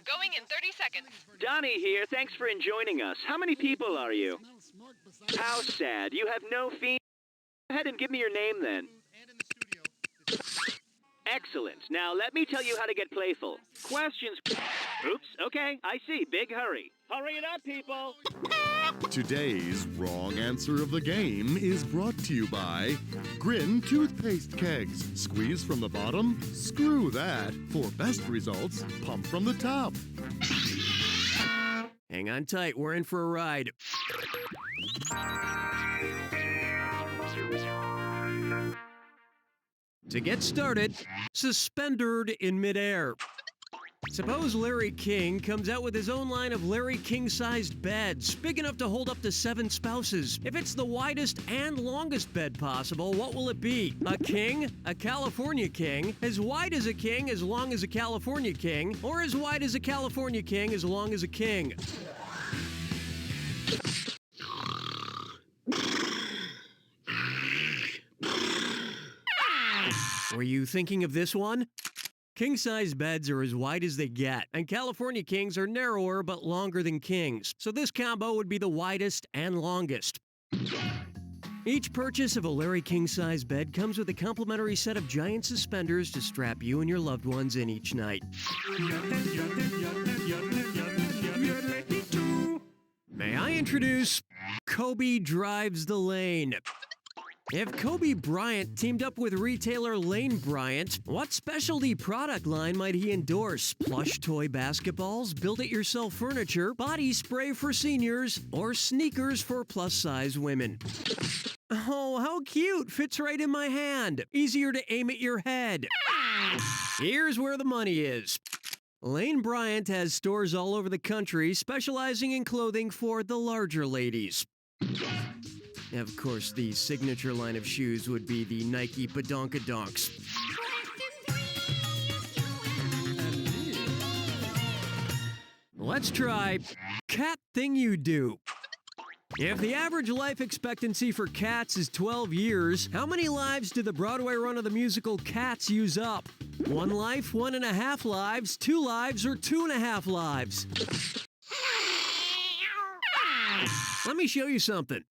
Going in 30 seconds. Donnie here. Thanks for joining us. How many people are you? How sad. You have no fee. Go ahead and give me your name then. Excellent. Now let me tell you how to get playful. Questions. Oops. Okay. I see. Big hurry. Hurry it up, people. Today's wrong answer of the game is brought to you by Grin Toothpaste Kegs. Squeeze from the bottom? Screw that. For best results, pump from the top. Hang on tight, we're in for a ride. To get started, suspendered in midair. Suppose Larry King comes out with his own line of Larry King-sized beds, big enough to hold up to 7 spouses. If it's the widest and longest bed possible, what will it be? A king? A California king? As wide as a king, as long as a California king? Or as wide as a California king, as long as a king? Were you thinking of this one? King-size beds are as wide as they get, and California kings are narrower but longer than kings, so this combo would be the widest and longest. Each purchase of a Larry King-size bed comes with a complimentary set of giant suspenders to strap you and your loved ones in each night. May I introduce Kobe Drives the Lane. If Kobe Bryant teamed up with retailer Lane Bryant, what specialty product line might he endorse? Plush toy basketballs, build-it-yourself furniture, body spray for seniors, or sneakers for plus-size women? Oh, how cute! Fits right in my hand. Easier to aim at your head. Here's where the money is. Lane Bryant has stores all over the country specializing in clothing for the larger ladies. Of course, the signature line of shoes would be the Nike Badonkadonks. Let's try Cat Thing You Do. If the average life expectancy for cats is 12 years, how many lives did the Broadway run of the musical Cats use up? 1 life, 1.5 lives, 2 lives, or 2.5 lives? Let me show you something.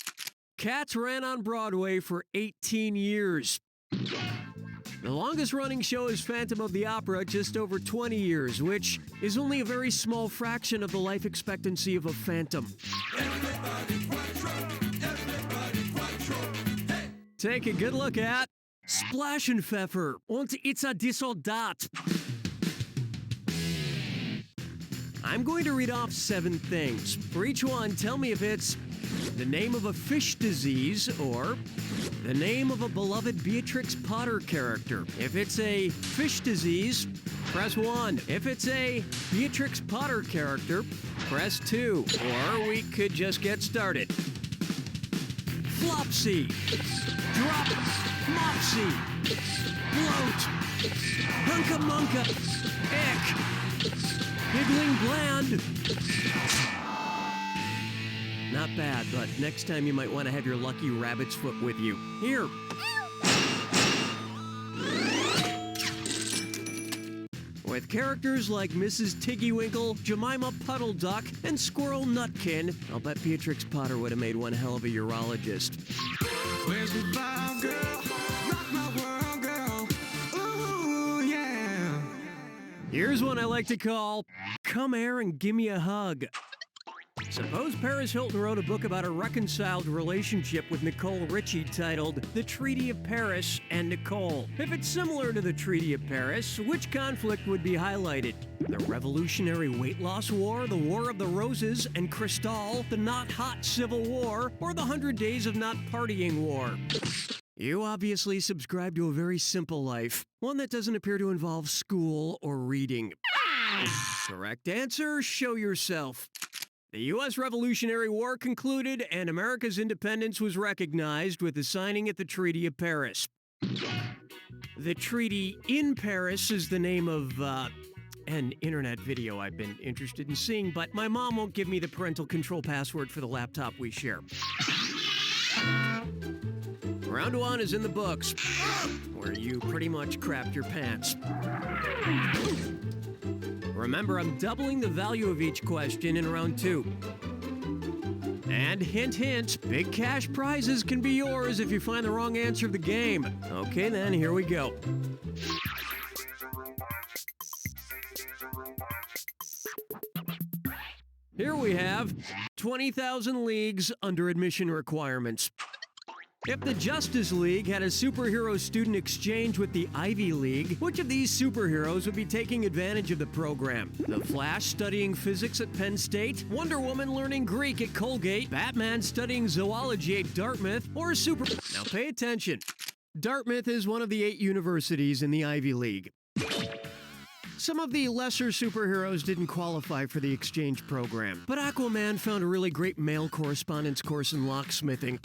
Cats ran on Broadway for 18 years. The longest running show is Phantom of the Opera, just over 20 years, which is only a very small fraction of the life expectancy of a phantom. Take a good look at Splashenpfeffer und Itza-Dissoldat. I'm going to read off 7 things. For each one, tell me if it's the name of a fish disease or the name of a beloved Beatrix Potter character. If it's a fish disease, press 1. If it's a Beatrix Potter character, press 2. Or we could just get started. Flopsy, drop, mopsy, bloat, hunka-munka, ick, higgling bland. Not bad, but next time you might want to have your lucky rabbit's foot with you. Here. With characters like Mrs. Tiggywinkle, Jemima Puddle Duck, and Squirrel Nutkin, I'll bet Beatrix Potter would have made one hell of a urologist. Where's the vibe, girl? Rock my world, girl. Ooh, yeah. Here's one I like to call, Come Here and Gimme a Hug. Suppose Paris Hilton wrote a book about a reconciled relationship with Nicole Richie titled The Treaty of Paris and Nicole. If it's similar to the Treaty of Paris, which conflict would be highlighted? The Revolutionary Weight Loss War, the War of the Roses and Cristal, the Not Hot Civil War, or the 100 Days of Not Partying War? You obviously subscribe to a very simple life, one that doesn't appear to involve school or reading. Correct answer, show yourself. The U.S. Revolutionary War concluded and America's independence was recognized with the signing at the Treaty of Paris. The Treaty in Paris is the name of, an internet video I've been interested in seeing, but my mom won't give me the parental control password for the laptop we share. Round 1 is in the books, where you pretty much crapped your pants. Remember, I'm doubling the value of each question in round 2. And hint, hint, big cash prizes can be yours if you find the wrong answer of the game. Okay then, here we go. Here we have 20,000 Leagues Under Admission Requirements. If the Justice League had a superhero student exchange with the Ivy League, which of these superheroes would be taking advantage of the program? The Flash studying physics at Penn State, Wonder Woman learning Greek at Colgate, Batman studying zoology at Dartmouth, or Now pay attention. Dartmouth is one of the 8 universities in the Ivy League. Some of the lesser superheroes didn't qualify for the exchange program, but Aquaman found a really great male correspondence course in locksmithing.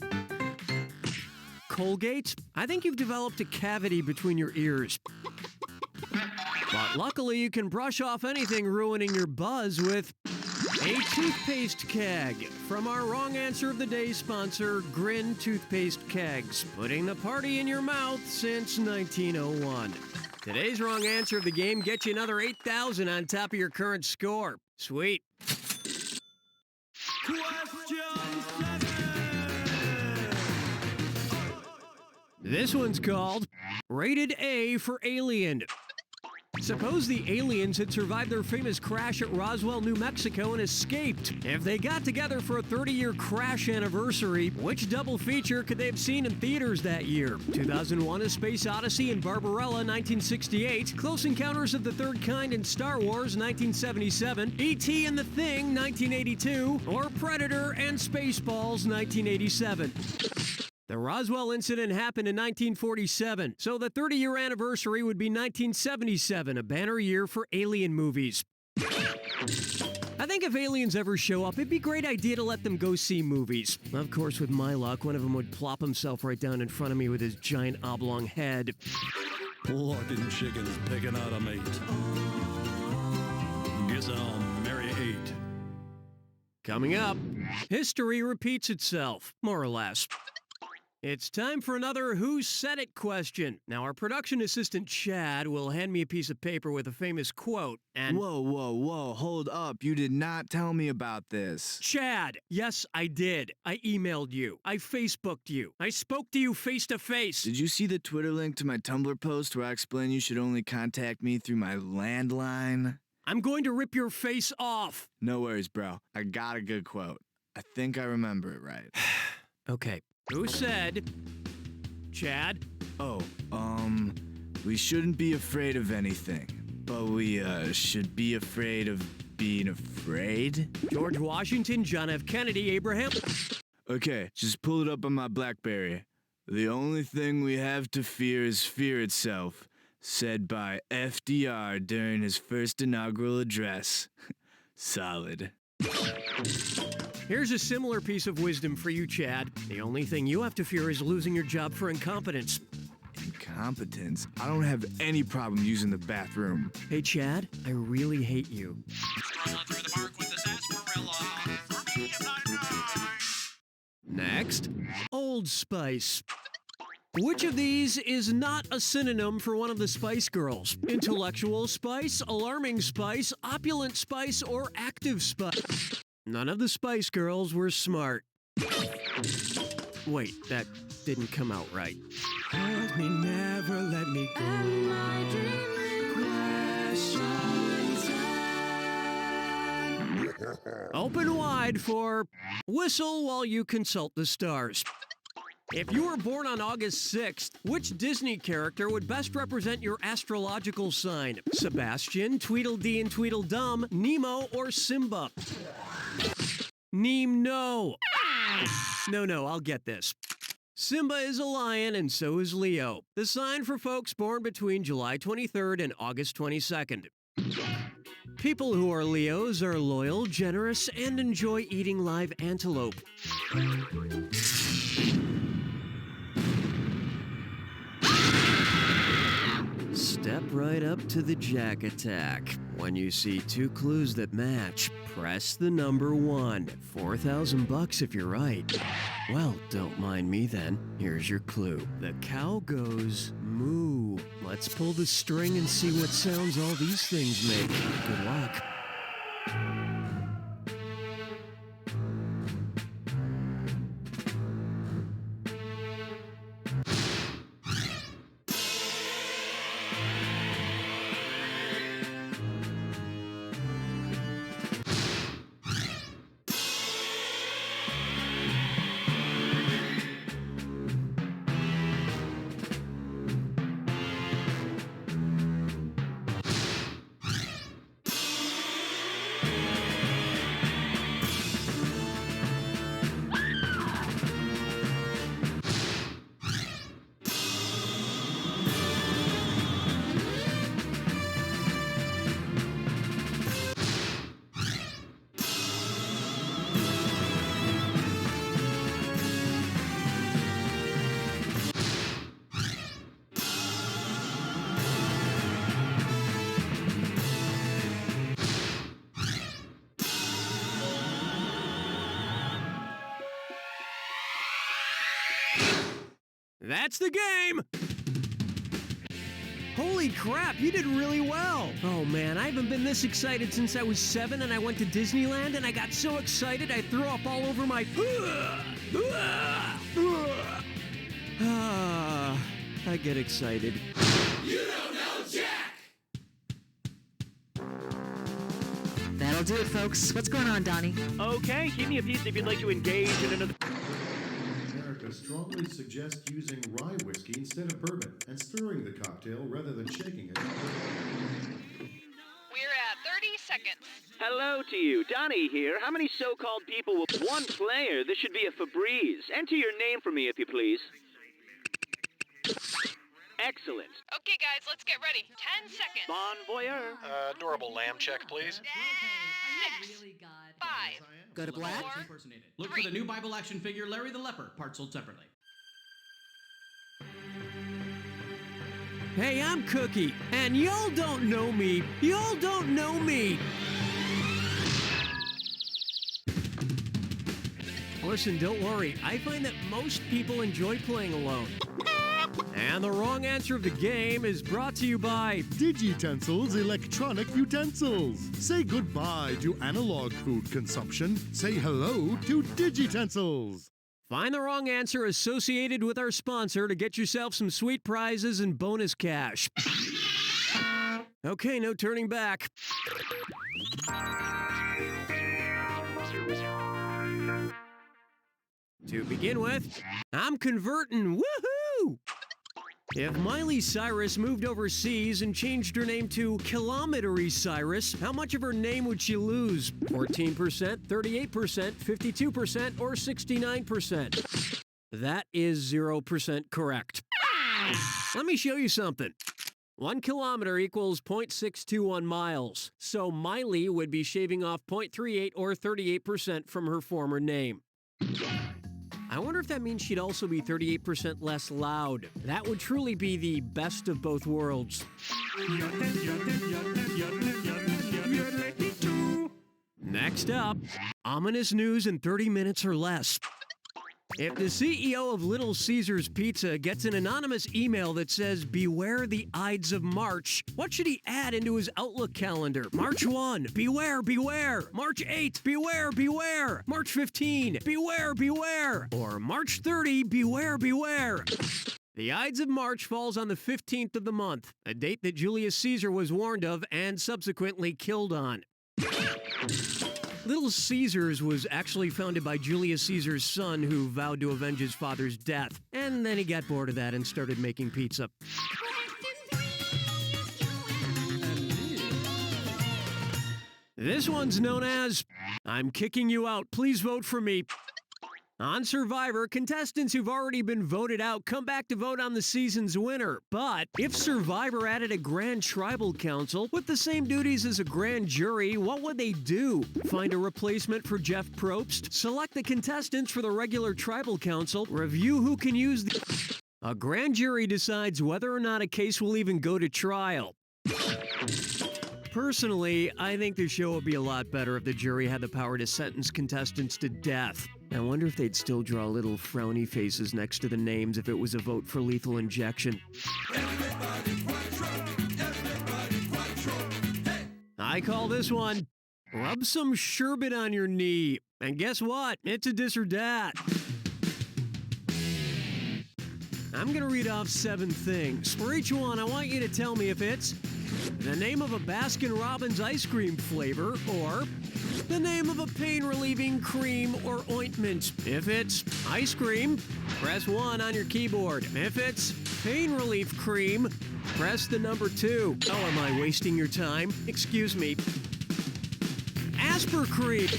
Colgate, I think you've developed a cavity between your ears. But luckily, you can brush off anything ruining your buzz with a toothpaste keg from our wrong answer of the day sponsor, Grin Toothpaste Kegs, putting the party in your mouth since 1901. Today's wrong answer of the game gets you another 8,000 on top of your current score. Sweet. This one's called Rated A for Alien. Suppose the aliens had survived their famous crash at Roswell, New Mexico and escaped. If they got together for a 30-year crash anniversary, which double feature could they have seen in theaters that year? 2001: A Space Odyssey and Barbarella, 1968, Close Encounters of the Third Kind and Star Wars, 1977, E.T. and the Thing, 1982, or Predator and Spaceballs, 1987. The Roswell incident happened in 1947, so the 30-year anniversary would be 1977, a banner year for alien movies. I think if aliens ever show up, it'd be a great idea to let them go see movies. Of course, with my luck, one of them would plop himself right down in front of me with his giant oblong head. Plucking chickens, picking out a mate. Guess I'll marry 8. Coming up, history repeats itself, more or less. It's time for another Who Said It question. Now, our production assistant, Chad, will hand me a piece of paper with a famous quote, and... Whoa, hold up. You did not tell me about this. Chad, yes, I did. I emailed you. I Facebooked you. I spoke to you face to face. Did you see the Twitter link to my Tumblr post where I explain you should only contact me through my landline? I'm going to rip your face off. No worries, bro. I got a good quote. I think I remember it right. Okay. Who said, Chad? We shouldn't be afraid of anything, but we, should be afraid of being afraid? George Washington, John F. Kennedy, Abraham... Okay, just pull it up on my BlackBerry. The only thing we have to fear is fear itself, said by FDR during his first inaugural address. Solid. Here's a similar piece of wisdom for you, Chad. The only thing you have to fear is losing your job for incompetence. Incompetence? I don't have any problem using the bathroom. Hey, Chad, I really hate you. Next, Old Spice. Which of these is not a synonym for one of the Spice Girls? Intellectual Spice, Alarming Spice, Opulent Spice, or Active Spice? None of the Spice Girls were smart. Wait, that didn't come out right. Let me never let me go. And my questions. Open wide for Whistle While You Consult the Stars. If you were born on August 6th, which Disney character would best represent your astrological sign? Sebastian, Tweedledee and Tweedledum, Nemo, or Simba? No, I'll get this. Simba is a lion and so is Leo, the sign for folks born between July 23rd and August 22nd. People who are Leos are loyal, generous, and enjoy eating live antelope. Step right up to the Jack Attack. When you see 2 clues that match, press the number 1. $4,000 if you're right. Well, don't mind me then. Here's your clue. The cow goes Moo. Let's pull the string and see what sounds all these things make. Good luck. That's the game! Holy crap, you did really well! Oh man, I haven't been this excited since I was 7 and I went to Disneyland and I got so excited I threw up all over my... I get excited. You don't know Jack! That'll do it, folks. What's going on, Donnie? Okay, give me a piece if you'd like to engage in another... America strongly suggests using rye whiskey instead of bourbon and stirring the cocktail rather than shaking it. We're at 30 seconds. Hello to you, Donnie here. How many so-called people will... One player, this should be a Febreze. Enter your name for me, if you please. Excellent. Okay, guys, let's get ready. 10 seconds. Bon voyeur. Adorable lamb check, please. 6, 5, Go to black? 4, Look for the new Bible action figure, Larry the Leper, part sold separately. Hey, I'm Cookie, and y'all don't know me. Y'all don't know me. Listen, don't worry. I find that most people enjoy playing alone. And the wrong answer of the game is brought to you by... Digitensils Electronic Utensils. Say goodbye to analog food consumption. Say hello to Digitensils. Find the wrong answer associated with our sponsor to get yourself some sweet prizes and bonus cash. Okay, no turning back. To begin with, I'm converting. Woohoo! If Miley Cyrus moved overseas and changed her name to Kilometery Cyrus, how much of her name would she lose? 14%, 38%, 52%, or 69%? That is 0% correct. Let me show you something. 1 kilometer equals 0.621 miles, so Miley would be shaving off 0.38 or 38% from her former name. I wonder if that means she'd also be 38% less loud. That would truly be the best of both worlds. Next up, ominous news in 30 minutes or less. If the CEO of Little Caesars Pizza gets an anonymous email that says, "Beware the Ides of March," what should he add into his Outlook calendar? March 1, beware, beware. March 8, beware, beware. March 15, beware, beware. Or March 30, beware, beware. The Ides of March falls on the 15th of the month, a date that Julius Caesar was warned of and subsequently killed on. Little Caesars was actually founded by Julius Caesar's son, who vowed to avenge his father's death. And then he got bored of that and started making pizza. This one's known as, "I'm kicking you out, please vote for me." On Survivor, contestants who've already been voted out come back to vote on the season's winner. But if Survivor added a grand tribal council with the same duties as a grand jury, what would they do? Find a replacement for Jeff Probst? Select the contestants for the regular tribal council? Review who can use the... A grand jury decides whether or not a case will even go to trial. Personally, I think the show would be a lot better if the jury had the power to sentence contestants to death. I wonder if they'd still draw little frowny faces next to the names if it was a vote for lethal injection. I call this one, rub some sherbet on your knee. And guess what? It's a dis or dat. I'm gonna read off 7 things. For each one, I want you to tell me if it's the name of a Baskin-Robbins ice cream flavor or the name of a pain-relieving cream or ointment. If it's ice cream, press 1 on your keyboard. If it's pain relief cream, press the number 2. Oh, am I wasting your time? Excuse me. Asper cream,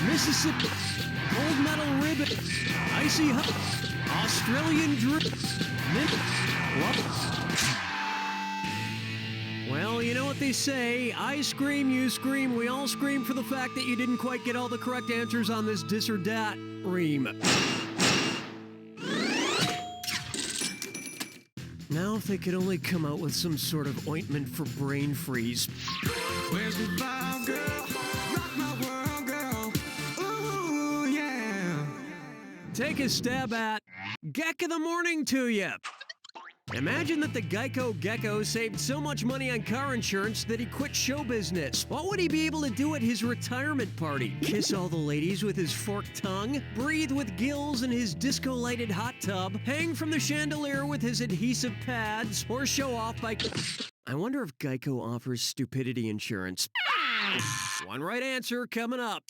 Mississippi, gold medal ribbon, icy hot, Australian drip, mint. Well, you know what they say, I scream, you scream, we all scream for the fact that you didn't quite get all the correct answers on this dis or dat ream. Now if they could only come out with some sort of ointment for brain freeze. Where's the vibe, girl? Rock my world, girl. Ooh, yeah. Take a stab at Geck of the Morning to you. Imagine that the Geico Gecko saved so much money on car insurance that he quit show business. What would he be able to do at his retirement party? Kiss all the ladies with his forked tongue? Breathe with gills in his disco-lighted hot tub? Hang from the chandelier with his adhesive pads? Or show off by... I wonder if Geico offers stupidity insurance. One right answer coming up.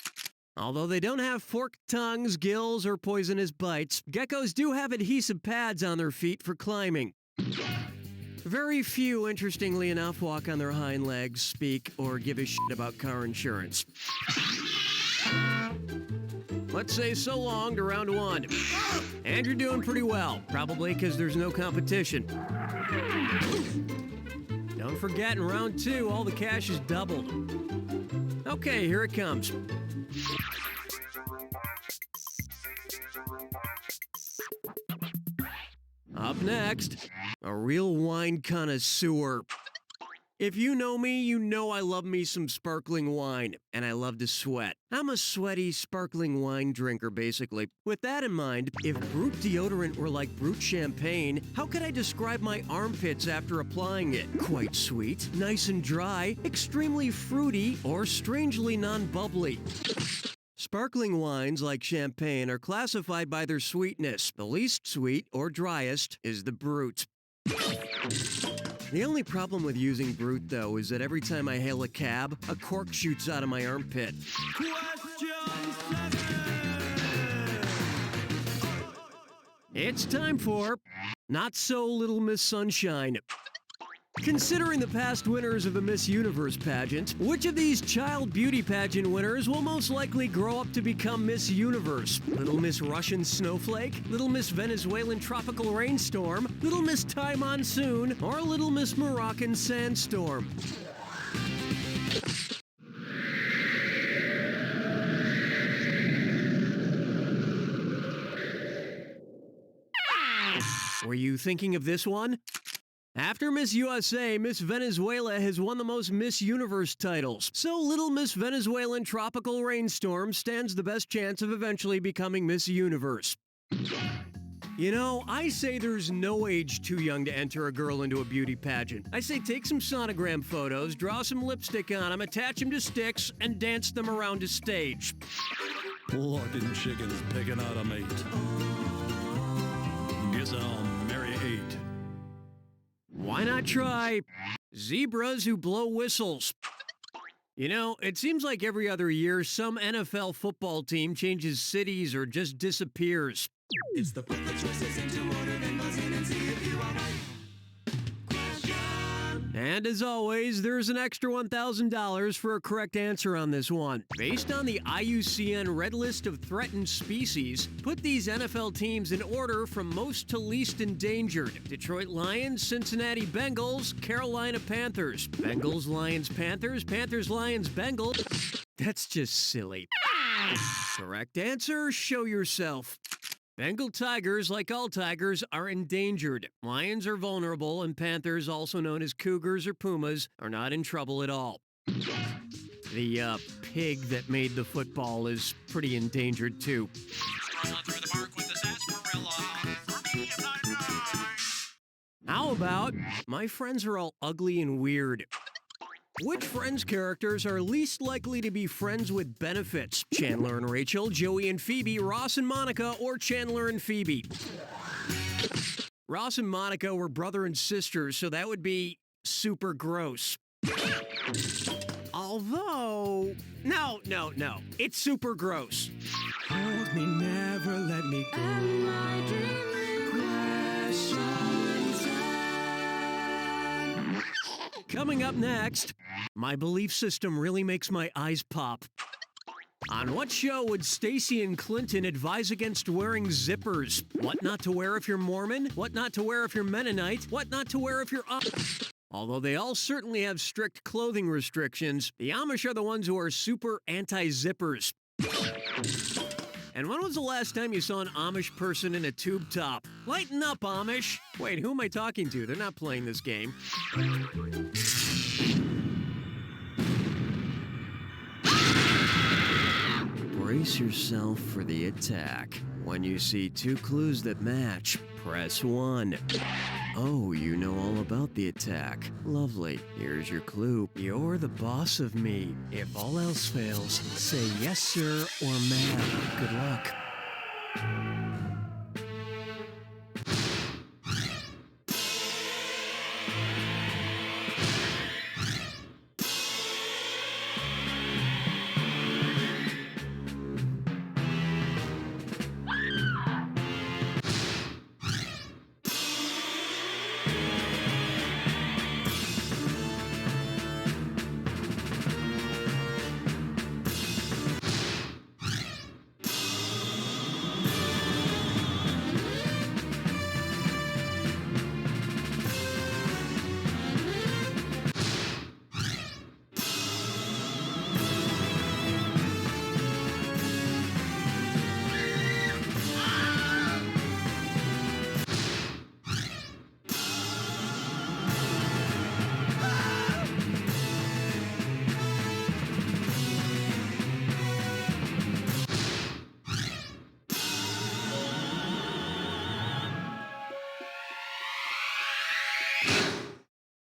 Although they don't have forked tongues, gills, or poisonous bites, geckos do have adhesive pads on their feet for climbing. Very few, interestingly enough, walk on their hind legs, speak, or give a shit about car insurance. Let's say so long to round 1. And you're doing pretty well, probably because there's no competition. Don't forget, in round 2, all the cash is doubled. Okay, here it comes. Up next, a real wine connoisseur. If you know me, you know I love me some sparkling wine, and I love to sweat. I'm a sweaty, sparkling wine drinker, basically. With that in mind, if Brut deodorant were like Brut champagne, how could I describe my armpits after applying it? Quite sweet, nice and dry, extremely fruity, or strangely non-bubbly. Sparkling wines like champagne are classified by their sweetness. The least sweet, or driest, is the Brut. The only problem with using Brut, though, is that every time I hail a cab, a cork shoots out of my armpit. It's time for Not So Little Miss Sunshine. Considering the past winners of the Miss Universe pageant, which of these child beauty pageant winners will most likely grow up to become Miss Universe? Little Miss Russian Snowflake, Little Miss Venezuelan Tropical Rainstorm, Little Miss Thai Monsoon, or Little Miss Moroccan Sandstorm? Were you thinking of this one? After Miss USA, Miss Venezuela has won the most Miss Universe titles, so Little Miss Venezuelan Tropical Rainstorm stands the best chance of eventually becoming Miss Universe. You know, I say there's no age too young to enter a girl into a beauty pageant. I say take some sonogram photos, draw some lipstick on them, attach them to sticks, and dance them around a stage. Plucking chickens picking out a mate. Guess I'll marry 8. Why not try zebras who blow whistles? You know, it seems like every other year some NFL football team changes cities or just disappears. It's the perfect choices into order, then buzz in and see if you are right. And as always, there's an extra $1,000 for a correct answer on this one. Based on the IUCN Red List of Threatened Species, put these NFL teams in order from most to least endangered. Detroit Lions, Cincinnati Bengals, Carolina Panthers. Bengals, Lions, Panthers, Panthers, Lions, Bengals. That's just silly. Correct answer, show yourself. Bengal tigers, like all tigers, are endangered. Lions are vulnerable, and panthers, also known as cougars or pumas, are not in trouble at all. The pig that made the football is pretty endangered, too. How about, my friends are all ugly and weird? Which Friends characters are least likely to be friends with benefits? Chandler and Rachel, Joey and Phoebe, Ross and Monica, or Chandler and Phoebe? Ross and Monica were brother and sisters, so that would be super gross. Although, no, it's super gross. Hold me, never let me go. Am I dreaming? Coming up next, my belief system really makes my eyes pop. On what show would Stacy and Clinton advise against wearing zippers? What not to wear if you're Mormon? What not to wear if you're Mennonite? What not to wear if you're Although they all certainly have strict clothing restrictions, the Amish are the ones who are super anti-zippers. And when was the last time you saw an Amish person in a tube top? Lighten up, Amish! Wait, who am I talking to? They're not playing this game. Brace yourself for the attack. When you see two clues that match, press 1. Oh, you know all about the attack. Lovely. Here's your clue. You're the boss of me. If all else fails, say yes, sir, or ma'am. Good luck.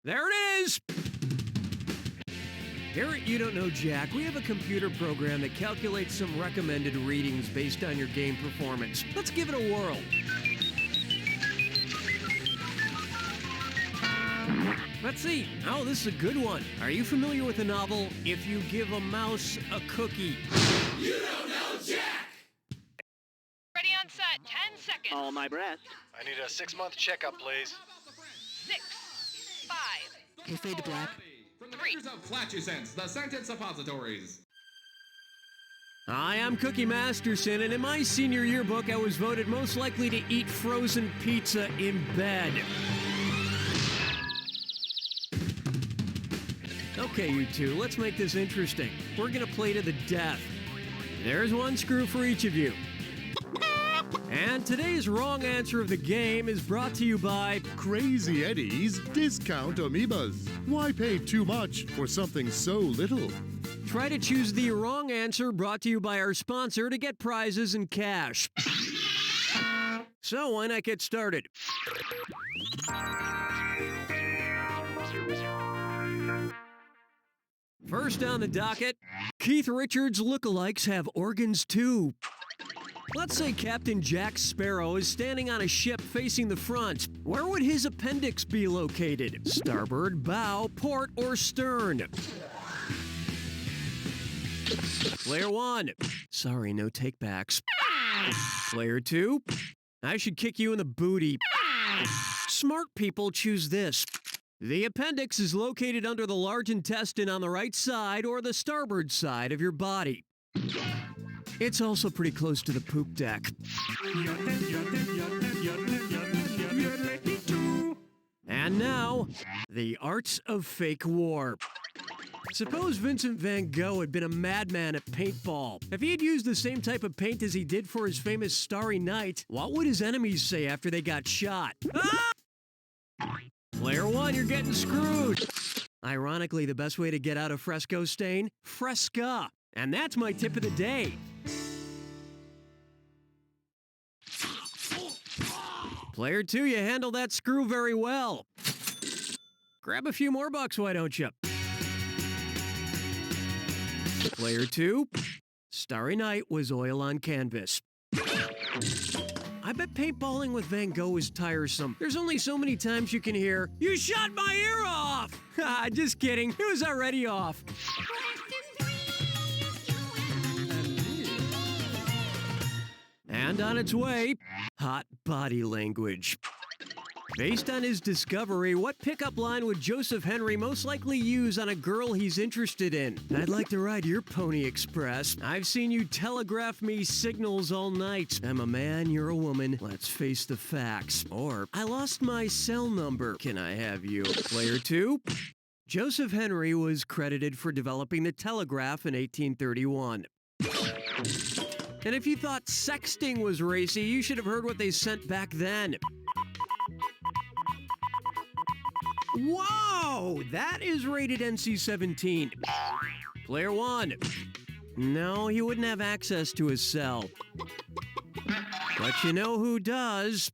There it is! Here at You Don't Know Jack, we have a computer program that calculates some recommended readings based on your game performance. Let's give it a whirl. Let's see. Oh, this is a good one. Are you familiar with the novel, If You Give a Mouse a Cookie? You don't know Jack! Ready on set, 10 seconds. All my breast. I need a 6-month checkup, please. 6, 5, Okay, fade to black. From the makers of Flatulence, the scented suppositories. Hi, I'm Cookie Masterson, and in my senior yearbook, I was voted most likely to eat frozen pizza in bed. Okay, you two, let's make this interesting. We're gonna play to the death. There's one screw for each of you. And today's wrong answer of the game is brought to you by Crazy Eddie's Discount Amoebas. Why pay too much for something so little? Try to choose the wrong answer, brought to you by our sponsor, to get prizes and cash. So why not get started? First on the docket, Keith Richards lookalikes have organs too. Let's say Captain Jack Sparrow is standing on a ship facing the front. Where would his appendix be located? Starboard, bow, port, or stern? Player 1. Sorry, no takebacks. Player 2. I should kick you in the booty. Smart people choose this. The appendix is located under the large intestine on the right side or the starboard side of your body. It's also pretty close to the poop deck. And now, the arts of fake war. Suppose Vincent van Gogh had been a madman at paintball. If he had used the same type of paint as he did for his famous Starry Night, what would his enemies say after they got shot? Ah! Player 1, you're getting screwed. Ironically, the best way to get out a fresco stain? Fresca. And that's my tip of the day. Player 2, you handle that screw very well. Grab a few more bucks, why don't you? Player 2, Starry Night was oil on canvas. I bet paintballing with Van Gogh is tiresome. There's only so many times you can hear, "You shot my ear off!" Ha, just kidding. It was already off. And on its way, hot body language. Based on his discovery, what pickup line would Joseph Henry most likely use on a girl he's interested in? "I'd like to ride your Pony Express. I've seen you telegraph me signals all night. I'm a man, you're a woman. Let's face the facts." Or, "I lost my cell number. Can I have you?" Player 2. Joseph Henry was credited for developing the telegraph in 1831. And if you thought sexting was racy, you should have heard what they sent back then. Whoa! That is rated NC-17. Player 1. No, he wouldn't have access to his cell. But you know who does?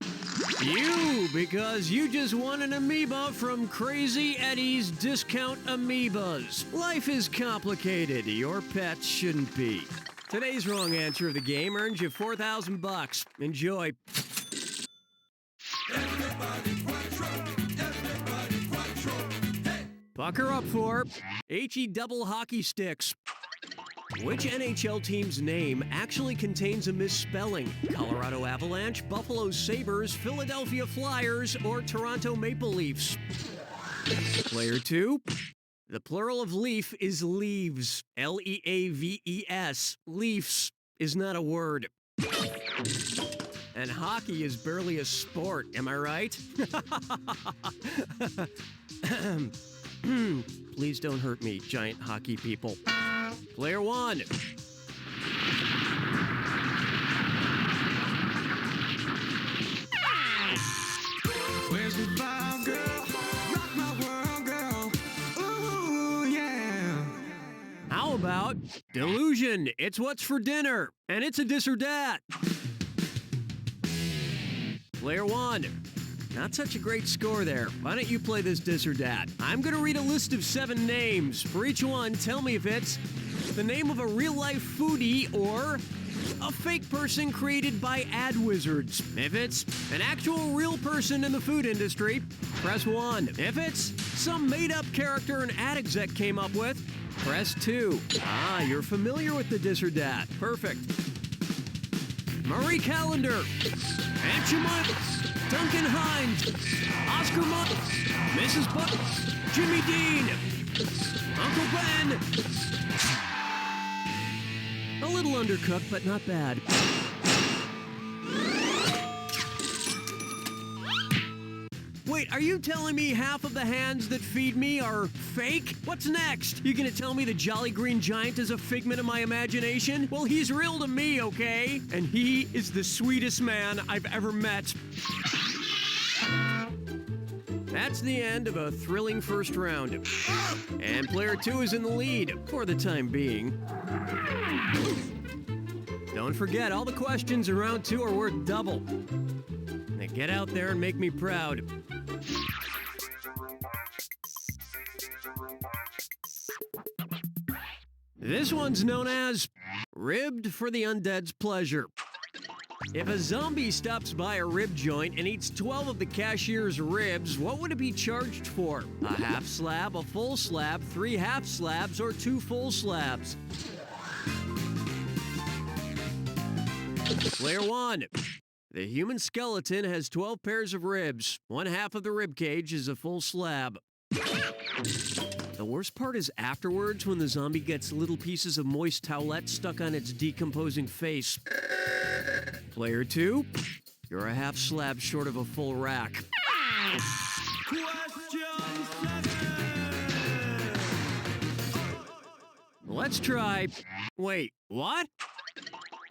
You, because you just won an amoeba from Crazy Eddie's Discount Amoebas. Life is complicated. Your pets shouldn't be. Today's wrong answer of the game earns you $4,000. Enjoy. Bucker up for HE double hockey sticks. Which NHL team's name actually contains a misspelling? Colorado Avalanche, Buffalo Sabres, Philadelphia Flyers, or Toronto Maple Leafs? Player 2. The plural of leaf is leaves. L-E-A-V-E-S. Leafs is not a word. And hockey is barely a sport, am I right? Please don't hurt me, giant hockey people. Player 1. Where's the vibe, girl? Rock my world, girl. Ooh, yeah. How about delusion? It's what's for dinner, and it's a this or that. Player 1. Not such a great score there. Why don't you play this or dat? I'm gonna read a list of 7 names. For each one, tell me if it's the name of a real-life foodie or a fake person created by ad wizards. If it's an actual real person in the food industry, press 1. If it's some made-up character an ad exec came up with, press 2. Ah, you're familiar with the this or dat. Perfect. Marie Callender, Aunt Jemima, Duncan Hines, Oscar Mutt, Mrs. Buck, Jimmy Dean, Uncle Ben. A little undercooked, but not bad. Wait, are you telling me half of the hands that feed me are fake? What's next? You gonna tell me the Jolly Green Giant is a figment of my imagination? Well, he's real to me, okay? And he is the sweetest man I've ever met. That's the end of a thrilling first round. And player 2 is in the lead, for the time being. Don't forget, all the questions in round 2 are worth double. Now get out there and make me proud. This one's known as Ribbed for the Undead's Pleasure. If a zombie stops by a rib joint and eats 12 of the cashier's ribs, what would it be charged for? A half slab, a full slab, 3 half slabs, or 2 full slabs? Player 1. The human skeleton has 12 pairs of ribs. 1 half of the rib cage is a full slab. The worst part is afterwards when the zombie gets little pieces of moist towelette stuck on its decomposing face. Player 2, you're a half slab short of a full rack. Let's try... Wait, what?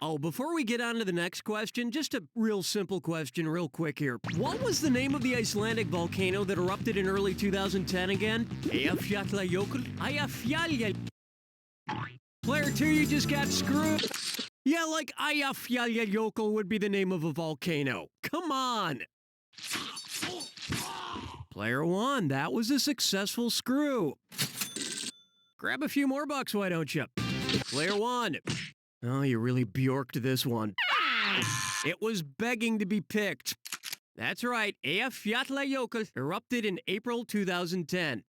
Oh, before we get on to the next question, just a real simple question real quick here. What was the name of the Icelandic volcano that erupted in early 2010 again? Eyjafjallajökull? Eyjafjalla... Player 2, you just got screwed. Yeah, like Eyjafjallajökull would be the name of a volcano. Come on. Player 1, that was a successful screw. Grab a few more bucks, why don't you? Player 1. Oh, you really bjorked this one. It was begging to be picked. That's right, Eyjafjallajökull erupted in April 2010.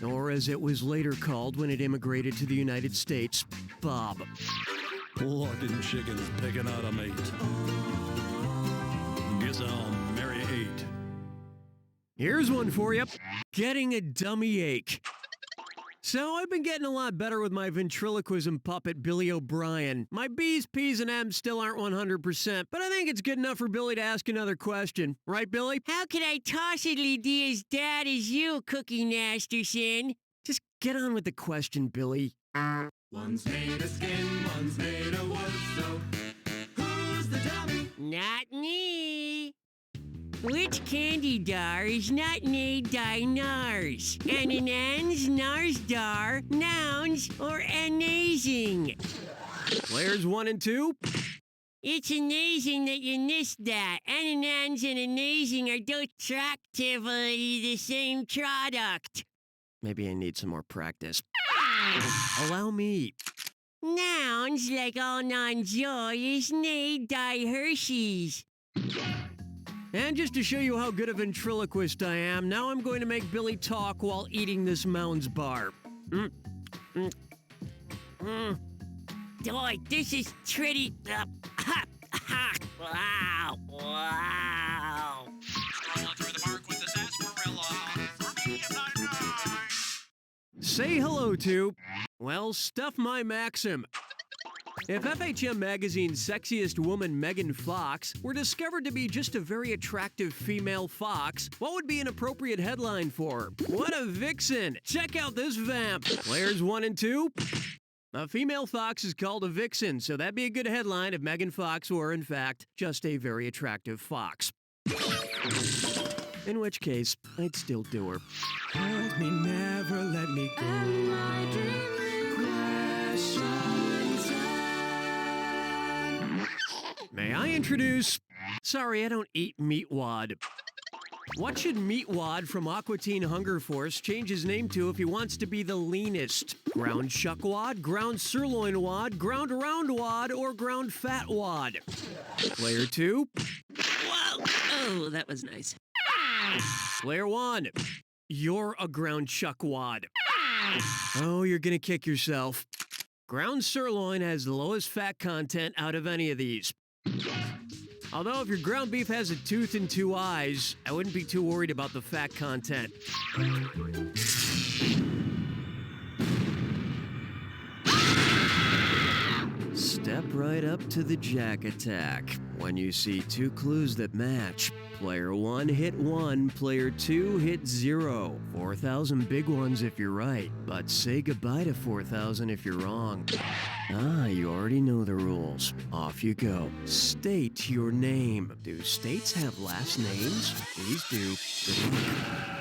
Or as it was later called when it immigrated to the United States, Bob. Plucking chickens, picking out a mate. Guess I'll marry 8. Here's one for you. Getting a dummy ache. So I've been getting a lot better with my ventriloquism puppet, Billy O'Brien. My B's, P's, and M's still aren't 100%, but I think it's good enough for Billy to ask another question. Right, Billy? How could I tossedly be as bad as you, Cookie Masterson? Just get on with the question, Billy. One's made of skin, one's made of wood, so who's the dummy? Not me. Which candy dar is not made by nars? Ananans, nars dar, nouns, or amazing? Players 1 and 2. It's amazing that you missed that. Ananans and amazing are attractively the same product. Maybe I need some more practice. Allow me. Nouns like all non-joy is made by Hershey's. And just to show you how good a ventriloquist I am, now I'm going to make Billy talk while eating this Mounds bar. Boy, this is pretty... wow, wow. Strolling through the park with the sarsaparilla. For me, I'm not nice. Say hello to... Well, stuff my maxim. If FHM Magazine's sexiest woman, Megan Fox, were discovered to be just a very attractive female fox, what would be an appropriate headline for her? What a vixen! Check out this vamp! Players 1 and 2. A female fox is called a vixen, so that'd be a good headline if Megan Fox were, in fact, just a very attractive fox. In which case, I'd still do her. Hold me, never let me go. And my May I introduce... Sorry, I don't eat meatwad. What should Meatwad from Aqua Teen Hunger Force change his name to if he wants to be the leanest? Ground shuckwad, ground sirloin wad, ground round wad, or ground fat wad? Player 2. Whoa! Oh, that was nice. Player 1. You're a ground shuckwad. Oh, you're gonna kick yourself. Ground sirloin has the lowest fat content out of any of these. Although if your ground beef has a tooth and 2 eyes, I wouldn't be too worried about the fat content. Step right up to the jack attack. When you see 2 clues that match, player 1 hit 1, player 2 hit 0. 4,000 big ones if you're right, but say goodbye to 4,000 if you're wrong. Ah, you already know the rules. Off you go. State your name. Do states have last names? These do. Good luck.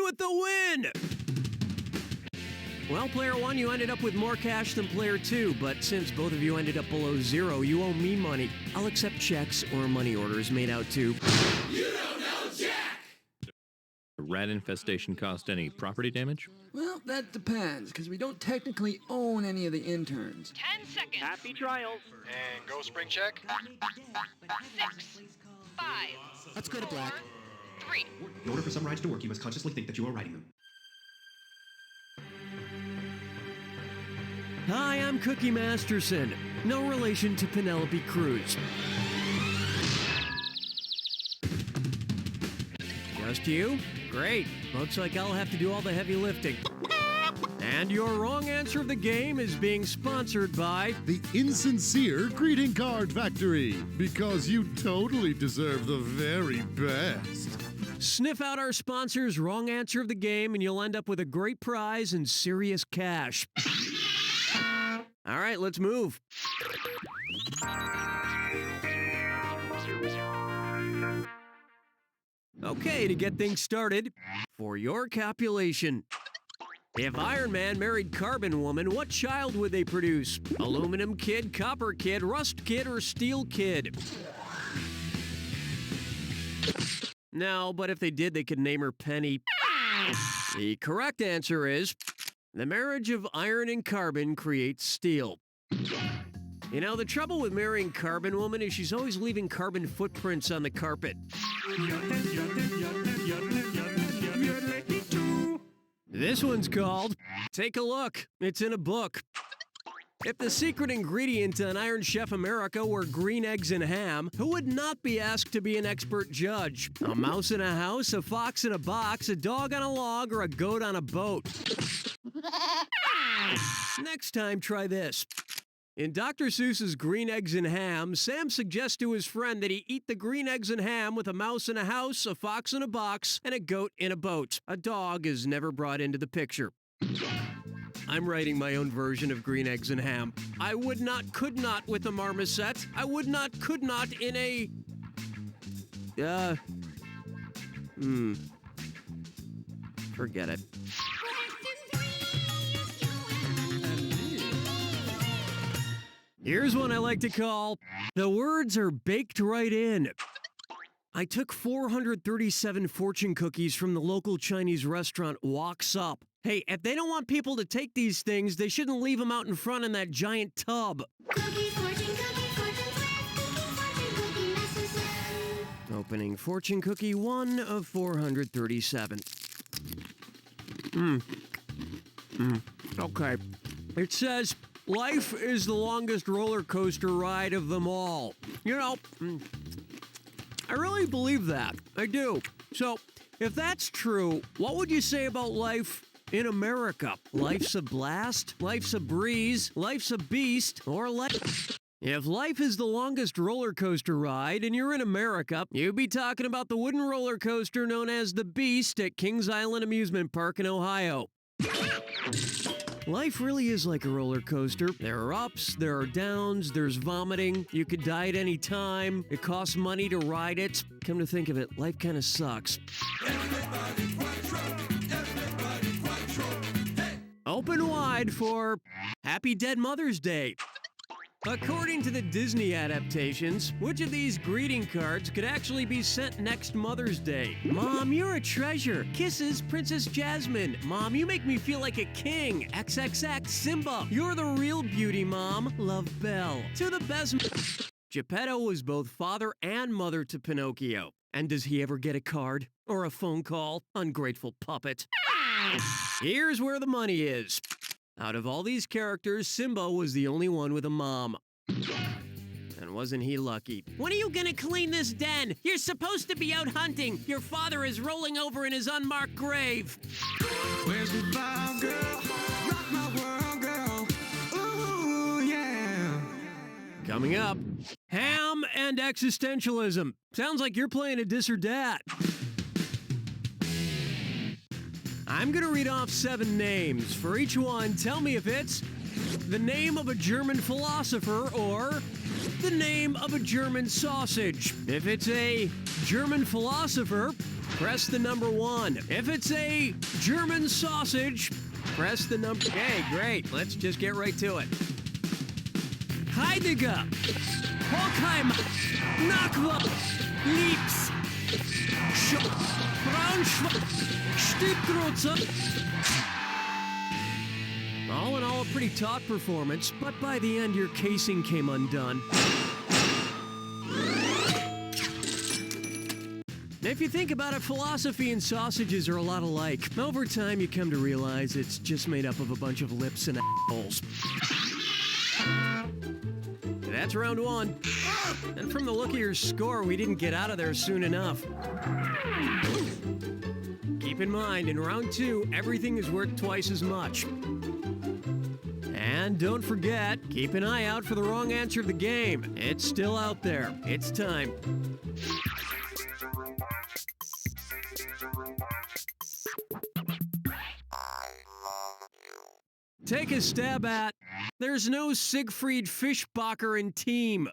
with the win! Well, player 1, you ended up with more cash than player 2, but since both of you ended up below 0, you owe me money. I'll accept checks or money orders made out to... You don't know Jack! A rat infestation cost any property damage? Well, that depends, because we don't technically own any of the interns. 10 seconds. Happy trials. And go spring check. 6, 5. Let's go to black. 3. In order for some rides to work, you must consciously think that you are riding them. Hi, I'm Cookie Masterson. No relation to Penelope Cruz. Just you? Great. Looks like I'll have to do all the heavy lifting. And your wrong answer of the game is being sponsored by... The Insincere Greeting Card Factory, because you totally deserve the very best. Sniff out our sponsor's wrong answer of the game and you'll end up with a great prize and serious cash. All right, let's move. Okay, to get things started, for your calculation. If Iron Man married Carbon Woman, what child would they produce? Aluminum Kid, Copper Kid, Rust Kid, or Steel Kid? No, but if they did, they could name her Penny. The correct answer is... the marriage of iron and carbon creates steel. You know, the trouble with marrying Carbon Woman is she's always leaving carbon footprints on the carpet. This one's called Take a Look. It's in a book. If the secret ingredient on Iron Chef America were green eggs and ham, who would not be asked to be an expert judge? A mouse in a house, a fox in a box, a dog on a log, or a goat on a boat? Next time, try this. In Dr. Seuss's Green Eggs and Ham, Sam suggests to his friend that he eat the green eggs and ham with a mouse in a house, a fox in a box, and a goat in a boat. A dog is never brought into the picture. I'm writing my own version of Green Eggs and Ham. I would not, could not with a marmoset. I would not, could not in a... Forget it. Here's one I like to call, the words are baked right in. I took 437 fortune cookies from the local Chinese restaurant Walks Up. Hey, if they don't want people to take these things, they shouldn't leave them out in front in that giant tub. Opening fortune cookie 1 of 437. Okay. It says, life is the longest roller coaster ride of them all. You know, I really believe that. I do. So, if that's true, what would you say about life in America? Life's a blast, life's a breeze, life's a beast, or life... If life is the longest roller coaster ride and you're in America, you'd be talking about the wooden roller coaster known as the Beast at Kings Island Amusement Park in Ohio. Life really is like a roller coaster. There are ups, there are downs, there's vomiting. You could die at any time. It costs money to ride it. Come to think of it, life kind of sucks. Open wide for Happy Dead Mother's Day. According to the Disney adaptations, which of these greeting cards could actually be sent next Mother's Day? Mom, you're a treasure. Kisses, Princess Jasmine. Mom, you make me feel like a king. XXX, Simba. You're the real beauty, Mom. Love, Belle. To the best... Geppetto was both father and mother to Pinocchio. And does he ever get a card? Or a phone call? Ungrateful puppet. Here's where the money is. Out of all these characters, Simba was the only one with a mom. And wasn't he lucky? When are you gonna clean this den? You're supposed to be out hunting. Your father is rolling over in his unmarked grave. Where's the vibe, girl? Rock my world, girl. Ooh, yeah. Coming up, ham and existentialism. Sounds like you're playing a dis or dat. I'm gonna read off 7 names. For each one, tell me if it's the name of a German philosopher or the name of a German sausage. If it's a German philosopher, press the number 1. If it's a German sausage, press the number... Okay, great. Let's just get right to it. Heidegger, Horkheimer, Nakwa, Leaps, Braunschweig, Stuttgart. All in all, a pretty taut performance, but by the end, your casing came undone. Now, if you think about it, philosophy and sausages are a lot alike. Over time, you come to realize it's just made up of a bunch of lips and assholes. That's round 1. And from the look of your score, we didn't get out of there soon enough. Keep in mind, in round 2, everything is worth twice as much. And don't forget, keep an eye out for the wrong answer of the game. It's still out there. It's time. Take a stab at, there's no Siegfried Fischbacher in Team.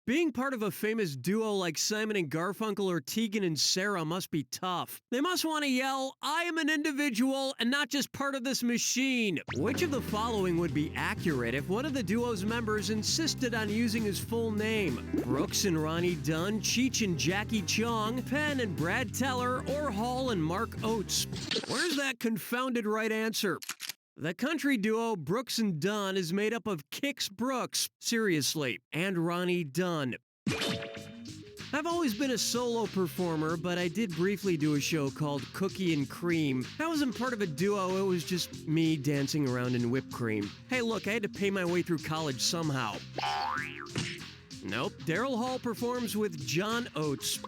Being part of a famous duo like Simon and Garfunkel or Tegan and Sarah must be tough. They must want to yell, I am an individual and not just part of this machine. Which of the following would be accurate if one of the duo's members insisted on using his full name? Brooks and Ronnie Dunn, Cheech and Jackie Chong, Penn and Brad Teller, or Hall and Mark Oates? Where's that confounded right answer? The country duo Brooks and Dunn is made up of Kix Brooks, seriously, and Ronnie Dunn. I've always been a solo performer, but I did briefly do a show called Cookie and Cream. I wasn't part of a duo, it was just me dancing around in whipped cream. Hey look, I had to pay my way through college somehow. Nope, Daryl Hall performs with John Oates.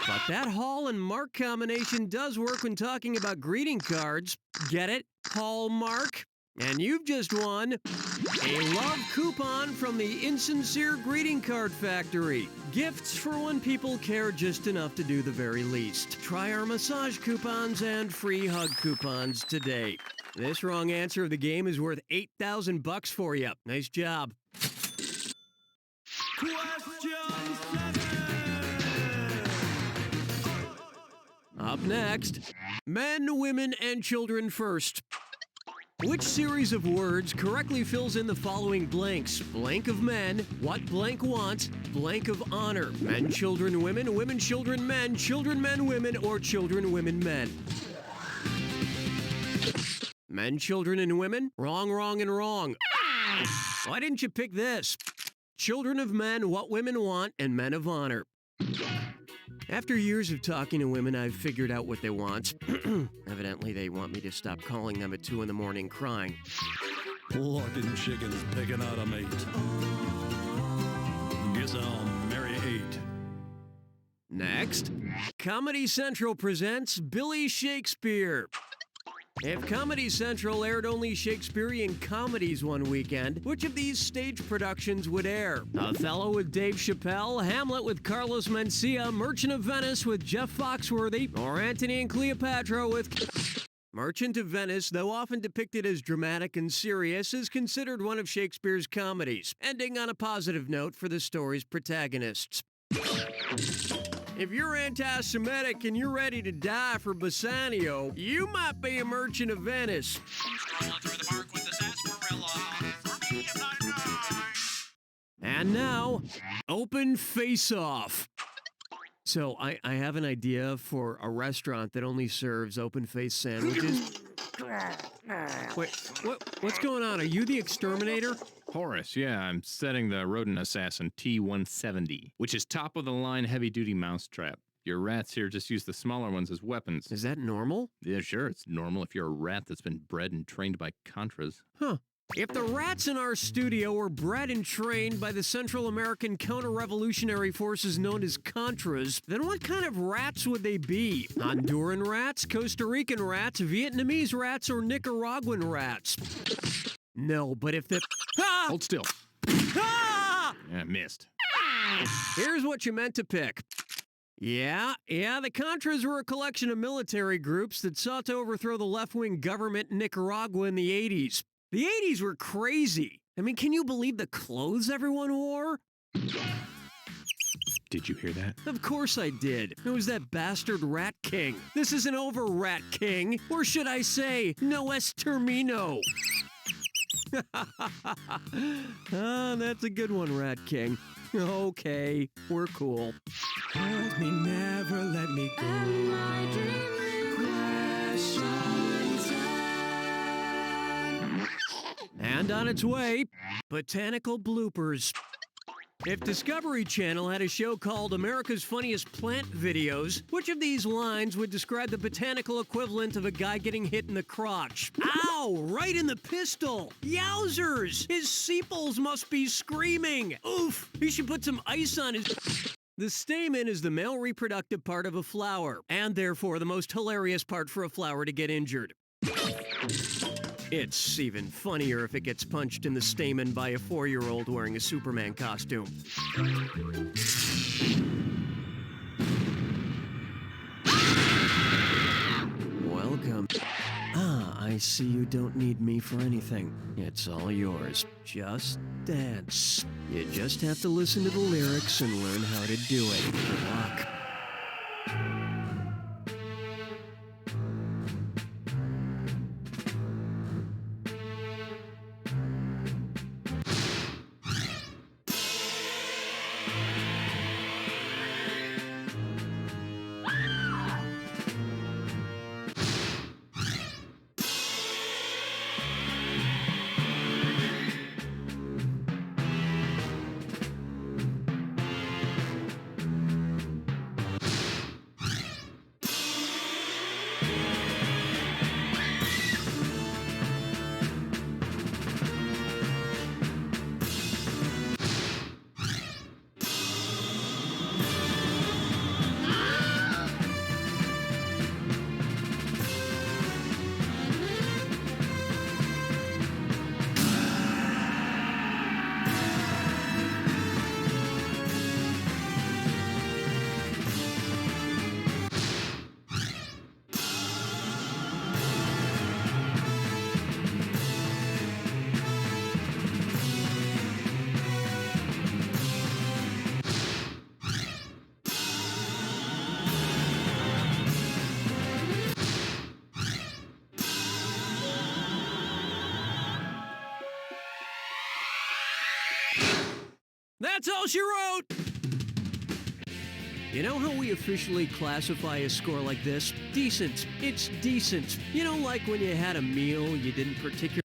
But that Hall and Mark combination does work when talking about greeting cards. Get it? Hall Mark? And you've just won a love coupon from the Insincere Greeting Card Factory. Gifts for when people care just enough to do the very least. Try our massage coupons and free hug coupons today. This wrong answer of the game is worth $8,000 for you. Nice job. Up next, men, women, and children first. Which series of words correctly fills in the following blanks? Blank of men, what blank want, blank of honor. Men, children, women, women, children, men, women, or children, women, men. Men, children, and women? Wrong, wrong, and wrong. Why didn't you pick this? Children of men, what women want, and men of honor. After years of talking to women, I've figured out what they want. Evidently, they want me to stop calling them at 2 in the morning crying. Plucking chickens picking out a mate. Guess I'll marry 8. Next, Comedy Central presents Billy Shakespeare. If Comedy Central aired only Shakespearean comedies one weekend, which of these stage productions would air? Othello with Dave Chappelle, Hamlet with Carlos Mencia, Merchant of Venice with Jeff Foxworthy, or Antony and Cleopatra with... Merchant of Venice, though often depicted as dramatic and serious, is considered one of Shakespeare's comedies, ending on a positive note for the story's protagonists. If you're anti-Semitic and you're ready to die for Bassanio, you might be a Merchant of Venice. Scrolling through the park with the sarsaparilla. For me, I'm not a guy. And now, Open Face-Off. So, I have an idea for a restaurant that only serves open-face sandwiches. Wait, what's going on? Are you the exterminator? Horace, yeah, I'm setting the rodent assassin T-170, which is top-of-the-line heavy-duty mousetrap. Your rats here just use the smaller ones as weapons. Is that normal? Yeah, sure, it's normal if you're a rat that's been bred and trained by Contras. Huh. If the rats in our studio were bred and trained by the Central American counter-revolutionary forces known as Contras, then what kind of rats would they be? Honduran rats, Costa Rican rats, Vietnamese rats, or Nicaraguan rats? No, but if the... Ah! Hold still. Ah! Yeah, missed. Here's what you meant to pick. Yeah, the Contras were a collection of military groups that sought to overthrow the left-wing government in Nicaragua in the 80s. The 80s were crazy. I mean, can you believe the clothes everyone wore? Did you hear that? Of course I did. It was that bastard Rat King. This isn't over, Rat King. Or should I say, no es termino. That's a good one, Rat King. Okay, we're cool. Hold me, never let me go. And on its way, Botanical Bloopers. If Discovery Channel had a show called America's Funniest Plant Videos, which of these lines would describe the botanical equivalent of a guy getting hit in the crotch? Ow! Right in the pistol! Yowzers! His sepals must be screaming! Oof! He should put some ice on his... The stamen is the male reproductive part of a flower, and therefore the most hilarious part for a flower to get injured. It's even funnier if it gets punched in the stamen by a 4-year-old wearing a Superman costume. Welcome. I see you don't need me for anything. It's all yours. Just dance. You just have to listen to the lyrics and learn how to do it. Good luck. That's all she wrote! You know how we officially classify a score like this? Decent. It's decent. You know, like when you had a meal you didn't particularly...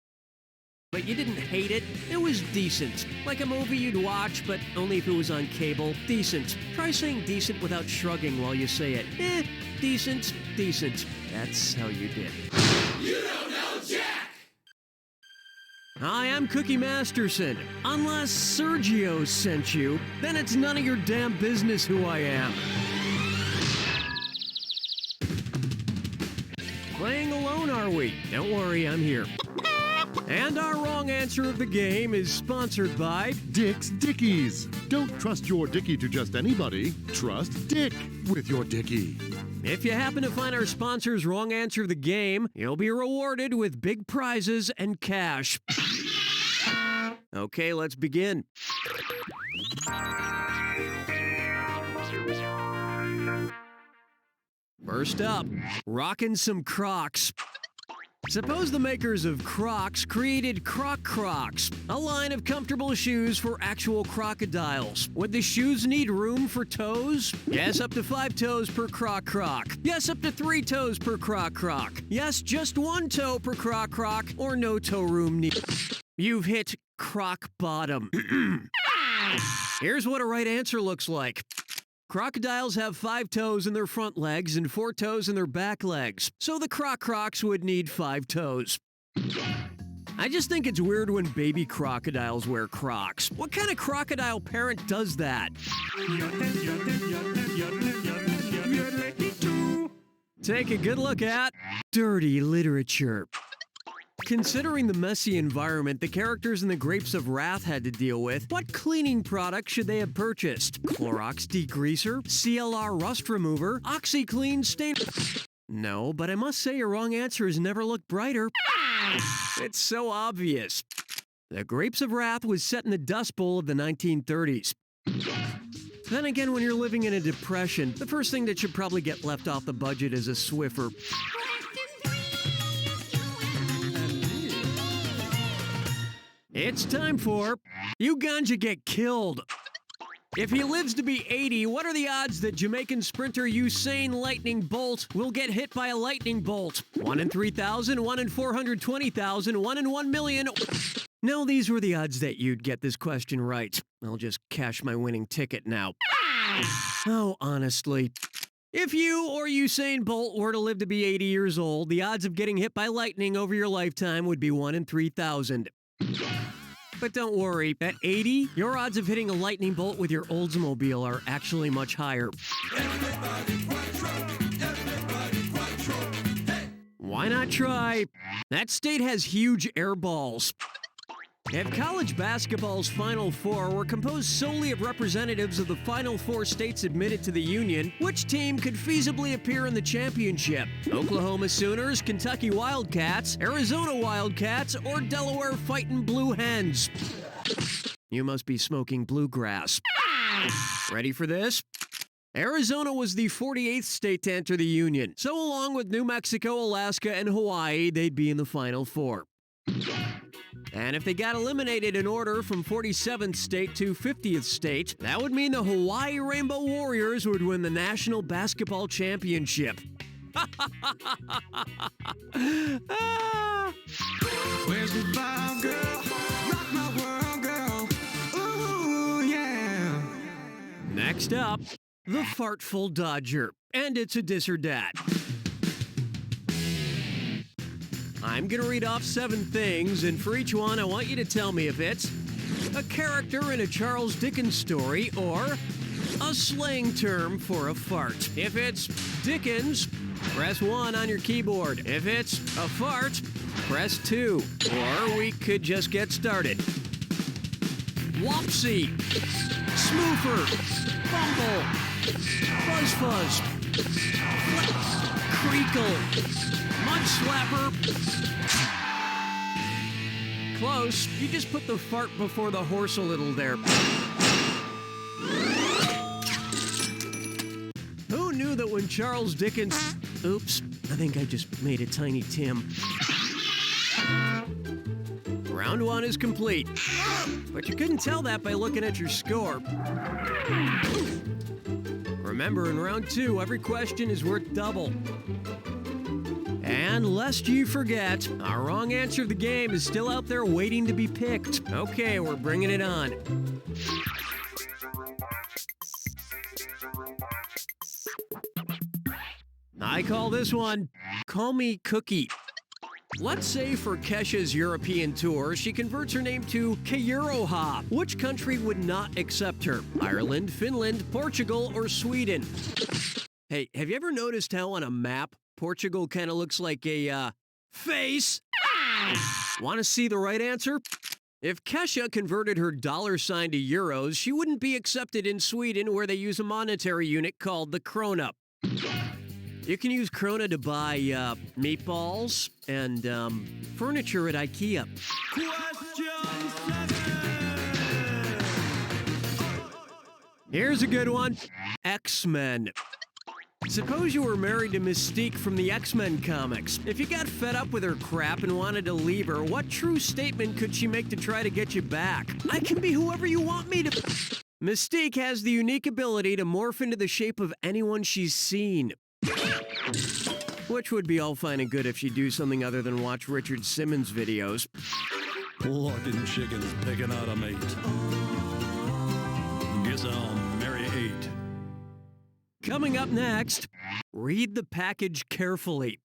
but you didn't hate it? It was decent. Like a movie you'd watch, but only if it was on cable. Decent. Try saying decent without shrugging while you say it. Decent, decent. That's how you did. You don't know Jack! Hi, I'm Cookie Masterson. Unless Sergio sent you, then it's none of your damn business who I am. Playing alone, are we? Don't worry, I'm here. And our wrong answer of the game is sponsored by Dick's Dickies. Don't trust your Dickie to just anybody. Trust Dick with your Dickie. If you happen to find our sponsor's wrong answer of the game, you'll be rewarded with big prizes and cash. Okay, let's begin. First up, rockin' some Crocs. Suppose the makers of Crocs created Crocs, a line of comfortable shoes for actual crocodiles. Would the shoes need room for toes? Yes, up to 5 toes per Croc. Yes, up to 3 toes per Croc. Yes, just 1 toe per Croc, or no toe room need. You've hit Croc bottom. Here's what a right answer looks like. Crocodiles have 5 toes in their front legs and 4 toes in their back legs, so the Crocs would need 5 toes. I just think it's weird when baby crocodiles wear Crocs. What kind of crocodile parent does that? Take a good look at dirty literature. Considering the messy environment the characters in the Grapes of Wrath had to deal with, what cleaning product should they have purchased? Clorox degreaser? CLR rust remover? OxyClean stain... No, but I must say your wrong answer has never looked brighter. It's so obvious. The Grapes of Wrath was set in the Dust Bowl of the 1930s. Then again, when you're living in a depression, the first thing that should probably get left off the budget is a Swiffer. It's time for You Ganja Get Killed. If he lives to be 80, what are the odds that Jamaican sprinter Usain Lightning Bolt will get hit by a lightning bolt? 1 in 3,000, 1 in 420,000, 1 in 1 million. No, these were the odds that you'd get this question right. I'll just cash my winning ticket now. Oh, honestly. If you or Usain Bolt were to live to be 80 years old, the odds of getting hit by lightning over your lifetime would be 1 in 3,000. But don't worry, at 80, your odds of hitting a lightning bolt with your Oldsmobile are actually much higher. Why not try? That state has huge air balls. If college basketball's Final Four were composed solely of representatives of the Final Four states admitted to the Union, which team could feasibly appear in the championship? Oklahoma Sooners, Kentucky Wildcats, Arizona Wildcats, or Delaware Fightin' Blue Hens? You must be smoking bluegrass. Ready for this? Arizona was the 48th state to enter the Union, so along with New Mexico, Alaska, and Hawaii, they'd be in the Final Four. And if they got eliminated in order from 47th state to 50th state, that would mean the Hawaii Rainbow Warriors would win the National Basketball Championship. Where's the vibe, girl? Rock my world, girl. Ooh, yeah. Next up, the Fartful Dodger. And it's a dis or dat. I'm gonna read off 7 things, and for each one, I want you to tell me if it's a character in a Charles Dickens story or a slang term for a fart. If it's Dickens, press 1 on your keyboard. If it's a fart, press 2. Or we could just get started. Wopsy, Smoofer, Fumble, Fuzz Fuzz, Flex, Creakle, Mud Slapper. Close. You just put the fart before the horse a little there. Who knew that when Charles Dickens... Oops, I think I just made a Tiny Tim. Round 1 is complete. But you couldn't tell that by looking at your score. Remember, in round 2, every question is worth double. And lest you forget, our wrong answer of the game is still out there waiting to be picked. Okay, we're bringing it on. I call this one, Call Me Cookie. Let's say for Kesha's European tour, she converts her name to Keuroha. Which country would not accept her? Ireland, Finland, Portugal, or Sweden? Hey, have you ever noticed how on a map, Portugal kind of looks like a, face? Want to see the right answer? If Kesha converted her $sign to euros, she wouldn't be accepted in Sweden, where they use a monetary unit called the krona. You can use krona to buy meatballs and furniture at IKEA. Here's a good one. X-Men. Suppose you were married to Mystique from the X-Men comics. If you got fed up with her crap and wanted to leave her, what true statement could she make to try to get you back? I can be whoever you want me to... Mystique has the unique ability to morph into the shape of anyone she's seen. Which would be all fine and good if she'd do something other than watch Richard Simmons videos. Plucking chickens, picking out a mate. Guess I'll marry 8. Coming up next, read the package carefully.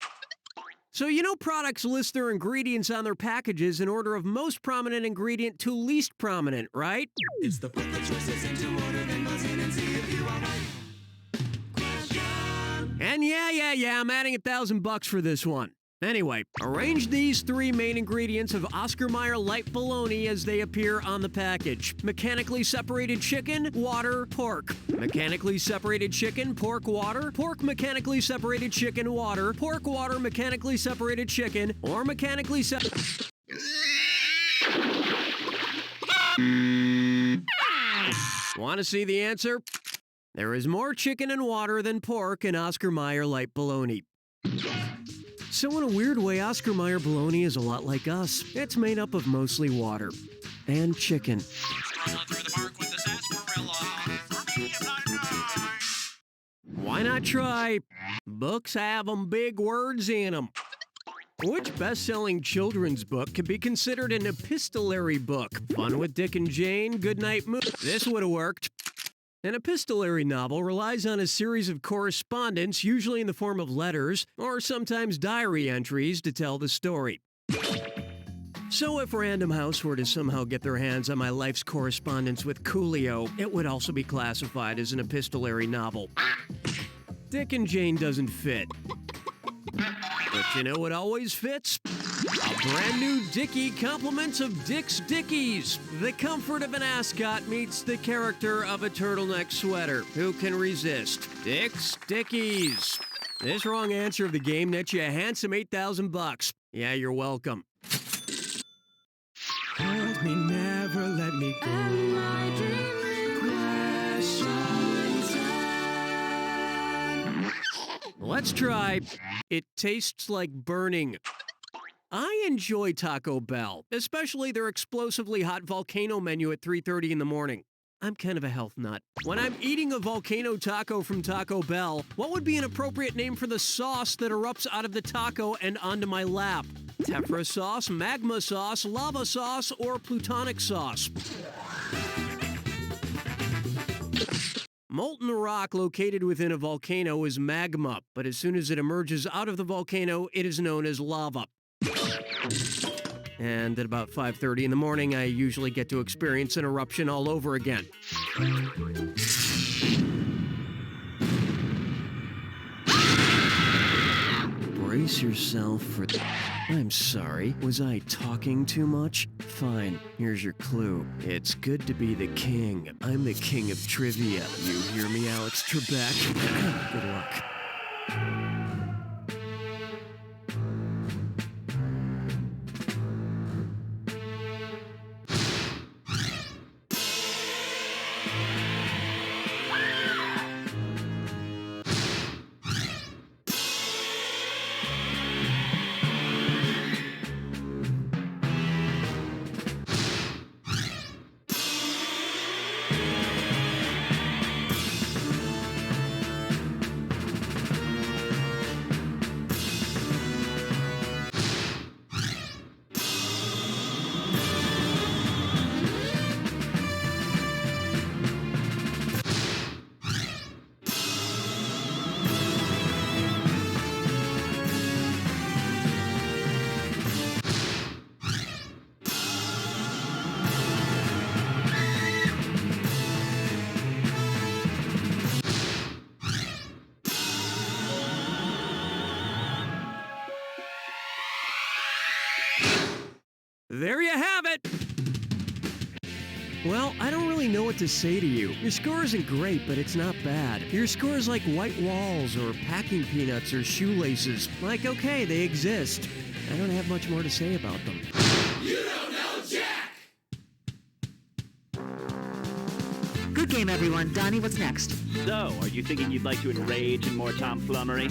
So you know products list their ingredients on their packages in order of most prominent ingredient to least prominent, right? It's the put the choices into order, then buzz in and see if you are right. And yeah, I'm adding $1,000 for this one. Anyway, arrange these 3 main ingredients of Oscar Mayer light bologna as they appear on the package. Mechanically separated chicken, water, pork. Mechanically separated chicken, pork, water. Pork, mechanically separated chicken, water. Pork, water, mechanically separated chicken, or mechanically Want to see the answer? There is more chicken and water than pork in Oscar Mayer light bologna. So in a weird way, Oscar Mayer bologna is a lot like us. It's made up of mostly water and chicken. Strolling through the park with the sarsaparilla. For me, I'm not right. Why not try? Books have 'em big words in 'em. Which best-selling children's book can be considered an epistolary book? Fun with Dick and Jane, Goodnight Moon. This would have worked. An epistolary novel relies on a series of correspondence, usually in the form of letters, or sometimes diary entries to tell the story. So if Random House were to somehow get their hands on my life's correspondence with Coolio, it would also be classified as an epistolary novel. Dick and Jane doesn't fit. But you know what always fits? A brand new Dickie compliments of Dick's Dickies. The comfort of an ascot meets the character of a turtleneck sweater. Who can resist? Dick's Dickies. This wrong answer of the game nets you a handsome $8,000. Yeah, you're welcome. Hold me, never let me go. Let's try. It tastes like burning. I enjoy Taco Bell, especially their explosively hot volcano menu at 3:30 in the morning. I'm kind of a health nut. When I'm eating a volcano taco from Taco Bell, what would be an appropriate name for the sauce that erupts out of the taco and onto my lap? Tephra sauce, magma sauce, lava sauce, or plutonic sauce? Molten rock located within a volcano is magma, but as soon as it emerges out of the volcano, it is known as lava. And at about 5:30 in the morning, I usually get to experience an eruption all over again. Brace yourself for... I'm sorry, was I talking too much? Fine, here's your clue. It's good to be the king. I'm the king of trivia. You hear me, Alex Trebek? Good luck. There you have it! Well, I don't really know what to say to you. Your score isn't great, but it's not bad. Your score is like white walls or packing peanuts or shoelaces. Like, okay, they exist. I don't have much more to say about them. You don't know Jack! Good game, everyone. Donnie, what's next? So, are you thinking you'd like to enrage in more tomflummery?